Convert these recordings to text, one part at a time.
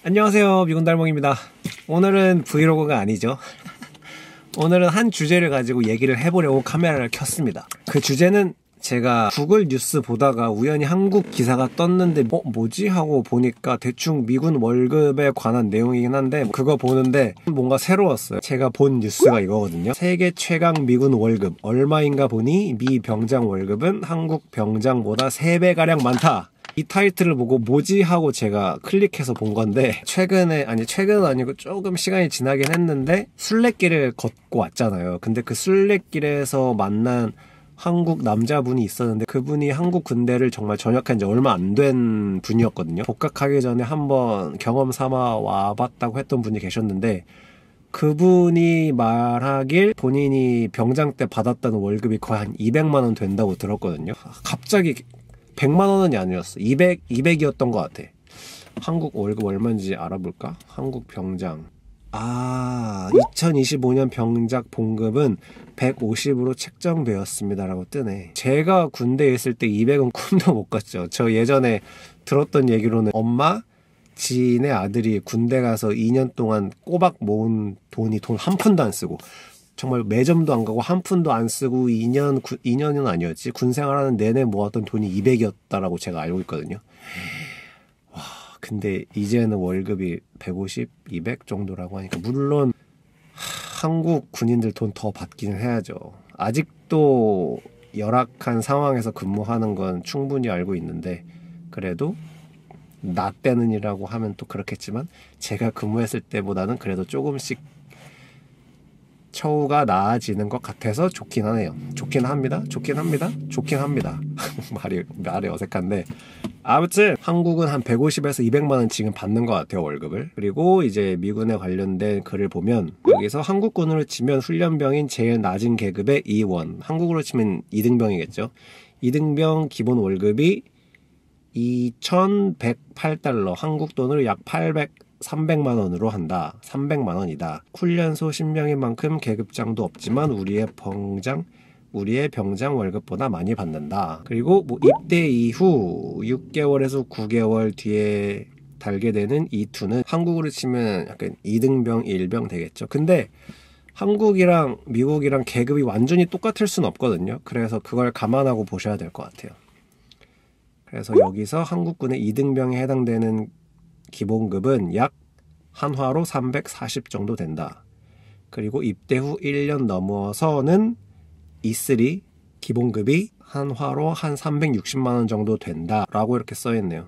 안녕하세요, 미군달몽입니다. 오늘은 브이로그가 아니죠. 오늘은 한 주제를 가지고 얘기를 해보려고 카메라를 켰습니다. 그 주제는 제가 구글 뉴스 보다가 우연히 한국 기사가 떴는데 뭐지? 하고 보니까 대충 미군 월급에 관한 내용이긴 한데 그거 보는데 뭔가 새로웠어요. 제가 본 뉴스가 이거거든요. 세계 최강 미군 월급 얼마인가 보니 미 병장 월급은 한국 병장보다 3배가량 많다. 이 타이틀을 보고 뭐지? 하고 제가 클릭해서 본 건데 최근은 아니고 조금 시간이 지나긴 했는데 순례길을 걷고 왔잖아요. 근데 그 순례길에서 만난 한국 남자분이 있었는데 그분이 한국 군대를 정말 전역한 지 얼마 안 된 분이었거든요. 복학하기 전에 한번 경험 삼아 와봤다고 했던 분이 계셨는데 그분이 말하길 본인이 병장 때 받았던 월급이 거의 한 200만 원 된다고 들었거든요. 갑자기 100만 원이 아니었어. 200이었던 것 같아. 한국 월급 얼마인지 알아볼까? 한국 병장. 2025년 병장 봉급은 150으로 책정되었습니다. 라고 뜨네. 제가 군대에 있을 때 200은 꿈도 못 갔죠. 저 예전에 들었던 얘기로는 엄마, 지인의 아들이 군대 가서 2년 동안 꼬박 모은 돈 한 푼도 안 쓰고 정말 매점도 안 가고 한 푼도 안 쓰고 2년은 아니었지. 군 생활하는 내내 모았던 돈이 200이었다라고 제가 알고 있거든요. 와, 근데 이제는 월급이 150, 200 정도라고 하니까 물론 한국 군인들 돈 더 받기는 해야죠. 아직도 열악한 상황에서 근무하는 건 충분히 알고 있는데 그래도 나 때는이라고 하면 또 그렇겠지만 제가 근무했을 때보다는 그래도 조금씩 처우가 나아지는 것 같아서 좋긴 하네요. 좋긴 합니다. 말이 어색한데 아무튼 한국은 한 150에서 200만 원 지금 받는 것 같아요, 월급을. 그리고 이제 미군에 관련된 글을 보면 여기서 한국군으로 치면 훈련병인 제일 낮은 계급의 2원, 한국으로 치면 2등병이겠죠. 2등병 기본 월급이 2,108달러, 한국 돈으로 약 300만 원으로 한다. 300만 원이다. 훈련소 신병인 만큼 계급장도 없지만 우리의 병장 월급보다 많이 받는다. 그리고 입대 이후 6개월에서 9개월 뒤에 달게 되는 E2는 한국으로 치면 약간 2등병, 1병 되겠죠. 근데 한국이랑 미국이랑 계급이 완전히 똑같을 수는 없거든요. 그래서 그걸 감안하고 보셔야 될 것 같아요. 그래서 여기서 한국군의 2등병에 해당되는 기본급은 약 한화로 340 정도 된다. 그리고 입대 후 1년 넘어서는 E3 기본급이 한화로 한 360만 원 정도 된다라고 이렇게 써있네요.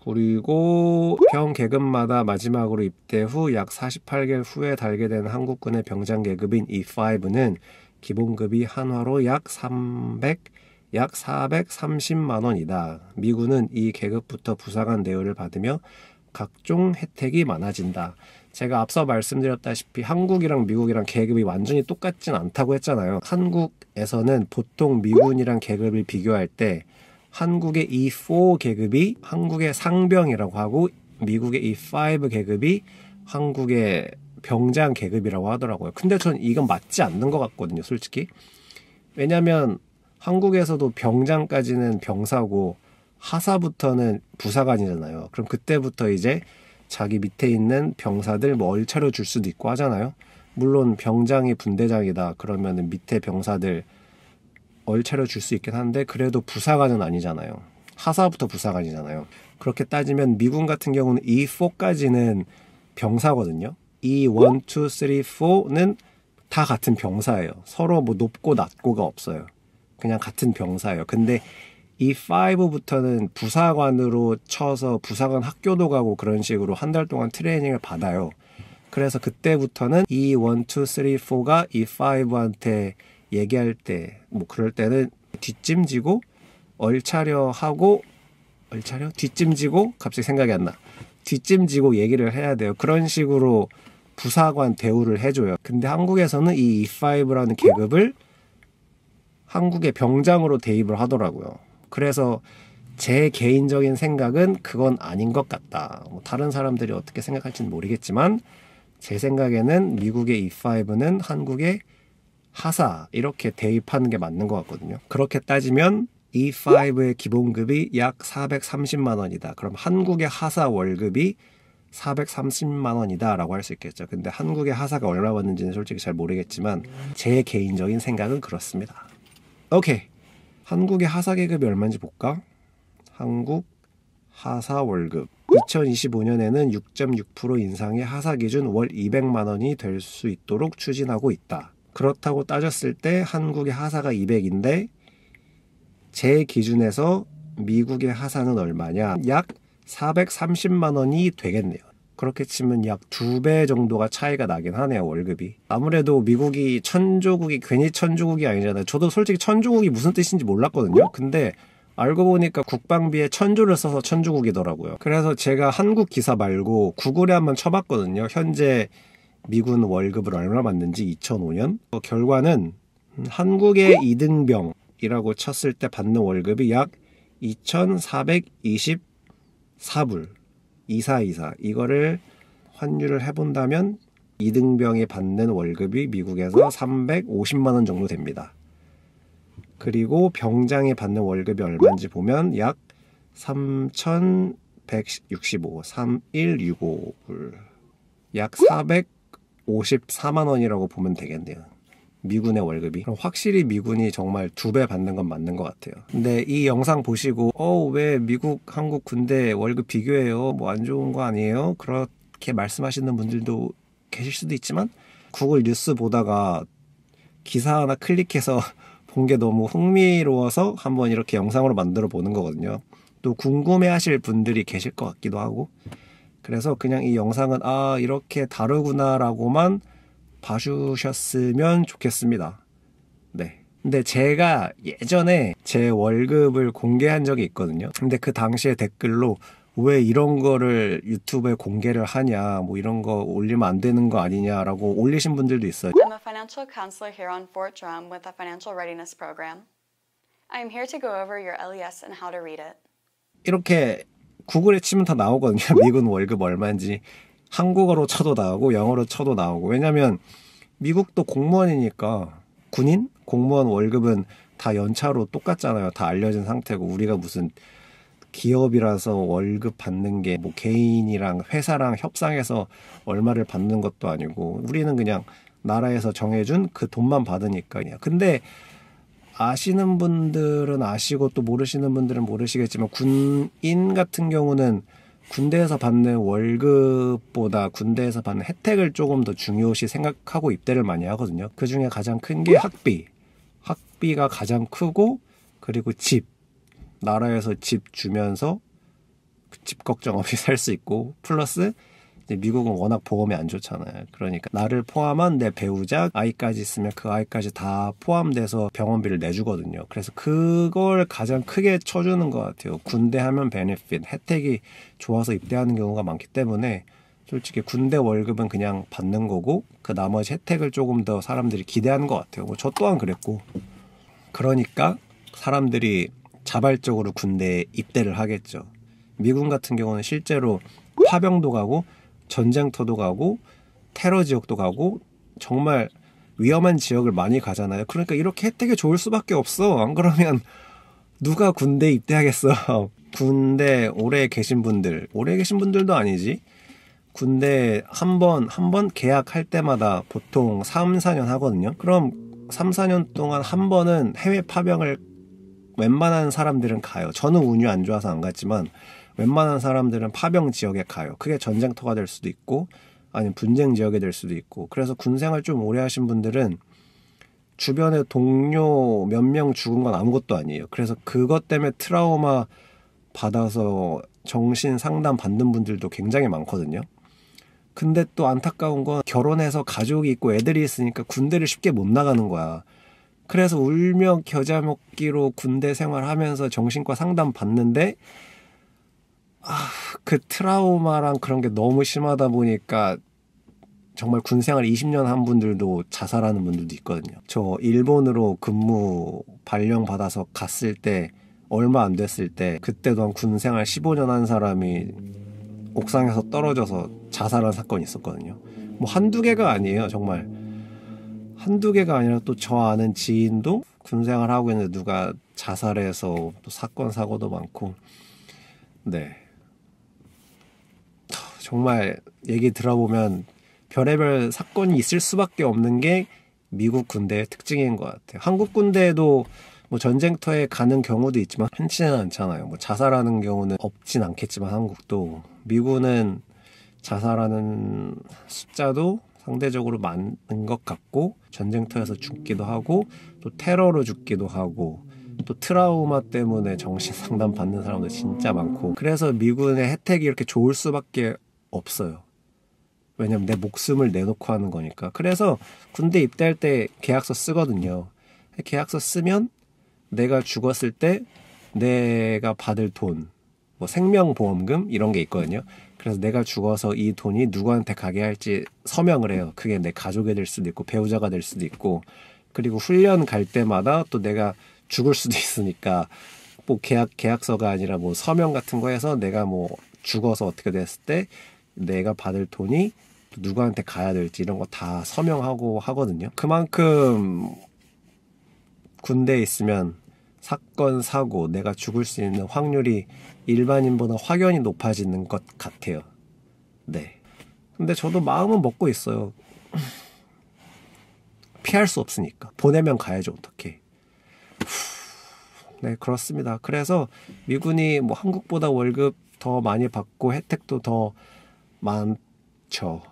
그리고 병 계급마다 마지막으로 입대 후 약 48개월 후에 달게 되는 한국군의 병장 계급인 E5는 기본급이 한화로 약 430만 원이다. 미군은 이 계급부터 부사관 대우를 받으며 각종 혜택이 많아진다. 제가 앞서 말씀드렸다시피 한국이랑 미국이랑 계급이 완전히 똑같진 않다고 했잖아요. 한국에서는 보통 미군이랑 계급을 비교할 때 한국의 E4 계급이 한국의 상병이라고 하고 미국의 E5 계급이 한국의 병장 계급이라고 하더라고요. 근데 전 이건 맞지 않는 것 같거든요, 솔직히. 왜냐면 한국에서도 병장까지는 병사고 하사부터는 부사관이잖아요. 그럼 그때부터 이제 자기 밑에 있는 병사들 얼차려 줄 수도 있고 하잖아요. 물론 병장이 분대장이다 그러면은 밑에 병사들 얼차려 줄 수 있긴 한데 그래도 부사관은 아니잖아요. 하사부터 부사관이잖아요. 그렇게 따지면 미군 같은 경우는 E4까지는 병사거든요. E1, 2, 3, 4는 다 같은 병사예요. 서로 높고 낮고가 없어요. 그냥 같은 병사예요. 근데 E5부터는 부사관으로 쳐서 부사관 학교도 가고 그런 식으로 한 달 동안 트레이닝을 받아요. 그래서 그때부터는 E1, 2, 3, 4가 E5한테 얘기할 때 그럴 때는 뒷짐지고 뒷짐지고 갑자기 생각이 안 나. 뒷짐지고 얘기를 해야 돼요. 그런 식으로 부사관 대우를 해줘요. 근데 한국에서는 이 E5라는 계급을 한국의 병장으로 대입을 하더라고요. 그래서 제 개인적인 생각은 그건 아닌 것 같다. 다른 사람들이 어떻게 생각할지는 모르겠지만 제 생각에는 미국의 E5는 한국의 하사 이렇게 대입하는 게 맞는 것 같거든요. 그렇게 따지면 E5의 기본급이 약 430만 원이다. 그럼 한국의 하사 월급이 430만 원이다 라고 할 수 있겠죠. 근데 한국의 하사가 얼마 받는지는 솔직히 잘 모르겠지만 제 개인적인 생각은 그렇습니다. 오케이, 한국의 하사 계급이 얼마인지 볼까? 한국 하사 월급 2025년에는 6.6% 인상의 하사 기준 월 200만 원이 될 수 있도록 추진하고 있다. 그렇다고 따졌을 때 한국의 하사가 200인데 제 기준에서 미국의 하사는 얼마냐? 약 430만 원이 되겠네요. 그렇게 치면 약 2배 정도가 차이가 나긴 하네요, 월급이. 아무래도 미국이 천조국이 괜히 천조국이 아니잖아요. 저도 솔직히 천조국이 무슨 뜻인지 몰랐거든요. 근데 알고 보니까 국방비에 천조를 써서 천조국이더라고요. 그래서 제가 한국 기사 말고 구글에 한번 쳐봤거든요. 현재 미군 월급을 얼마 받는지 2005년. 결과는 한국의 이등병이라고 쳤을 때 받는 월급이 약 2,424불. 2424. 이거를 환율을 해본다면 이등병이 받는 월급이 미국에서 350만 원 정도 됩니다. 그리고 병장이 받는 월급이 얼마인지 보면 약 3,165, 3165불. 약 454만 원이라고 보면 되겠네요. 미군의 월급이. 그럼 확실히 미군이 정말 2배 받는 건 맞는 것 같아요. 근데 이 영상 보시고 왜 미국, 한국 군대 월급 비교해요? 뭐 안 좋은 거 아니에요? 그렇게 말씀하시는 분들도 계실 수도 있지만 구글 뉴스 보다가 기사 하나 클릭해서 본 게 너무 흥미로워서 한번 이렇게 영상으로 만들어 보는 거거든요. 또 궁금해 하실 분들이 계실 것 같기도 하고, 그래서 그냥 이 영상은 이렇게 다르구나 라고만 봐주셨으면 좋겠습니다. 네. 근데 제가 예전에 제 월급을 공개한 적이 있거든요. 근데 그 당시에 댓글로 왜 이런 거를 유튜브에 공개를 하냐, 뭐 이런 거 올리면 안 되는 거 아니냐라고 올리신 분들도 있어요. I'm a financial counselor here on Fort Drum with a financial readiness program. I am here to go over your LES and how to read it. 이렇게 구글에 치면 다 나오거든요. 미군 월급 얼마인지. 한국어로 쳐도 나오고 영어로 쳐도 나오고. 왜냐면 미국도 공무원이니까 군인? 공무원 월급은 다 연차로 똑같잖아요. 다 알려진 상태고, 우리가 무슨 기업이라서 월급 받는 게 뭐 개인이랑 회사랑 협상해서 얼마를 받는 것도 아니고, 우리는 그냥 나라에서 정해준 그 돈만 받으니까요. 근데 아시는 분들은 아시고 또 모르시는 분들은 모르시겠지만 군인 같은 경우는 군대에서 받는 월급보다 군대에서 받는 혜택을 조금 더 중요시 생각하고 입대를 많이 하거든요. 그 중에 가장 큰 게 학비. 학비가 가장 크고, 그리고 집. 나라에서 집 주면서 집 걱정 없이 살 수 있고, 플러스 이제 미국은 워낙 보험이 안 좋잖아요. 그러니까 나를 포함한 내 배우자, 아이까지 있으면 그 아이까지 다 포함돼서 병원비를 내주거든요. 그래서 그걸 가장 크게 쳐주는 것 같아요. 군대 하면 베네핏, 혜택이 좋아서 입대하는 경우가 많기 때문에 솔직히 군대 월급은 그냥 받는 거고, 그 나머지 혜택을 조금 더 사람들이 기대하는 것 같아요. 저 또한 그랬고. 그러니까 사람들이 자발적으로 군대에 입대를 하겠죠. 미군 같은 경우는 실제로 파병도 가고 전쟁터도 가고 테러 지역도 가고 정말 위험한 지역을 많이 가잖아요. 그러니까 이렇게 혜택이 좋을 수밖에 없어. 안 그러면 누가 군대에 입대하겠어. 군대 오래 계신 분들, 오래 계신 분들도 아니지. 군대 한 번 계약할 때마다 보통 3, 4년 하거든요. 그럼 3, 4년 동안 한 번은 해외 파병을 웬만한 사람들은 가요. 저는 운이 안 좋아서 안 갔지만 웬만한 사람들은 파병 지역에 가요. 그게 전쟁터가 될 수도 있고 아니면 분쟁 지역이 될 수도 있고. 그래서 군생활 좀 오래 하신 분들은 주변에 동료 몇 명 죽은 건 아무것도 아니에요. 그래서 그것 때문에 트라우마 받아서 정신 상담 받는 분들도 굉장히 많거든요. 근데 또 안타까운 건 결혼해서 가족이 있고 애들이 있으니까 군대를 쉽게 못 나가는 거야. 그래서 울며 겨자 먹기로 군대 생활하면서 정신과 상담 받는데 그 트라우마랑 그런 게 너무 심하다 보니까 정말 군 생활 20년 한 분들도 자살하는 분들도 있거든요. 저 일본으로 근무 발령 받아서 갔을 때 얼마 안 됐을 때 그때도 한 군 생활 15년 한 사람이 옥상에서 떨어져서 자살한 사건이 있었거든요. 뭐 한두 개가 아니에요. 정말 한두 개가 아니라 또 저 아는 지인도 군 생활하고 있는데 누가 자살해서 또 사건 사고도 많고. 네, 정말 얘기 들어보면 별의별 사건이 있을 수밖에 없는 게 미국 군대의 특징인 것 같아요. 한국 군대에도 뭐 전쟁터에 가는 경우도 있지만 흔치는 않잖아요. 뭐 자살하는 경우는 없진 않겠지만 한국도, 미군은 자살하는 숫자도 상대적으로 많은 것 같고, 전쟁터에서 죽기도 하고 또 테러로 죽기도 하고 또 트라우마 때문에 정신 상담 받는 사람도 진짜 많고, 그래서 미군의 혜택이 이렇게 좋을 수밖에 없어요. 왜냐면 내 목숨을 내놓고 하는 거니까. 그래서 군대 입대할 때 계약서 쓰거든요. 계약서 쓰면 내가 죽었을 때 내가 받을 돈, 뭐 생명보험금 이런 게 있거든요. 그래서 내가 죽어서 이 돈이 누구한테 가게 할지 서명을 해요. 그게 내 가족이 될 수도 있고 배우자가 될 수도 있고, 그리고 훈련 갈 때마다 또 내가 죽을 수도 있으니까 뭐 계약서가 아니라 뭐 서명 같은 거 해서 내가 뭐 죽어서 어떻게 됐을 때 내가 받을 돈이 누구한테 가야 될지 이런 거 다 서명하고 하거든요. 그만큼 군대에 있으면 사건, 사고, 내가 죽을 수 있는 확률이 일반인보다 확연히 높아지는 것 같아요. 네. 근데 저도 마음은 먹고 있어요. 피할 수 없으니까. 보내면 가야죠, 어떡해. 네, 그렇습니다. 그래서 미군이 뭐 한국보다 월급 더 많이 받고 혜택도 더 많죠.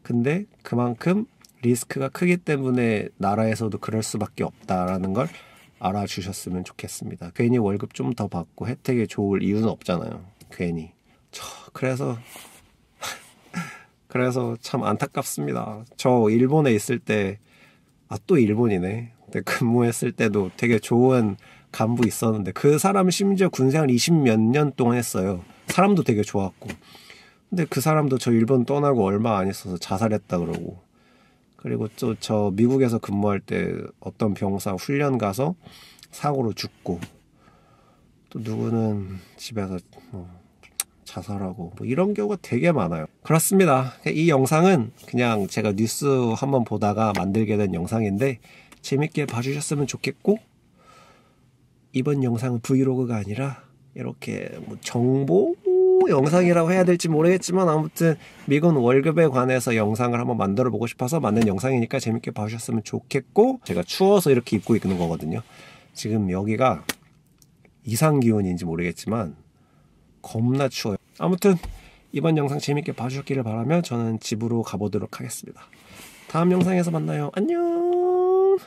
근데 그만큼 리스크가 크기 때문에 나라에서도 그럴 수밖에 없다라는 걸 알아주셨으면 좋겠습니다. 괜히 월급 좀 더 받고 혜택이 좋을 이유는 없잖아요. 괜히. 그래서 참 안타깝습니다. 저 일본에 있을 때, 또 일본이네. 근데 근무했을 때도 되게 좋은 간부 있었는데 그 사람 심지어 군생활 20몇 년 동안 했어요. 사람도 되게 좋았고. 근데 그 사람도 저 일본 떠나고 얼마 안 있어서 자살했다 그러고, 그리고 또 저 미국에서 근무할 때 어떤 병사 훈련 가서 사고로 죽고, 또 누구는 집에서 자살하고, 뭐 이런 경우가 되게 많아요. 그렇습니다. 이 영상은 그냥 제가 뉴스 한번 보다가 만들게 된 영상인데 재밌게 봐주셨으면 좋겠고, 이번 영상은 브이로그가 아니라 이렇게 뭐 정보 영상이라고 해야 될지 모르겠지만 아무튼 미군 월급에 관해서 영상을 한번 만들어 보고 싶어서 만든 영상이니까 재밌게 봐주셨으면 좋겠고, 제가 추워서 이렇게 입고 있는 거거든요. 지금 여기가 이상 기온인지 모르겠지만 겁나 추워요. 아무튼 이번 영상 재밌게 봐주셨기를 바라며 저는 집으로 가보도록 하겠습니다. 다음 영상에서 만나요. 안녕.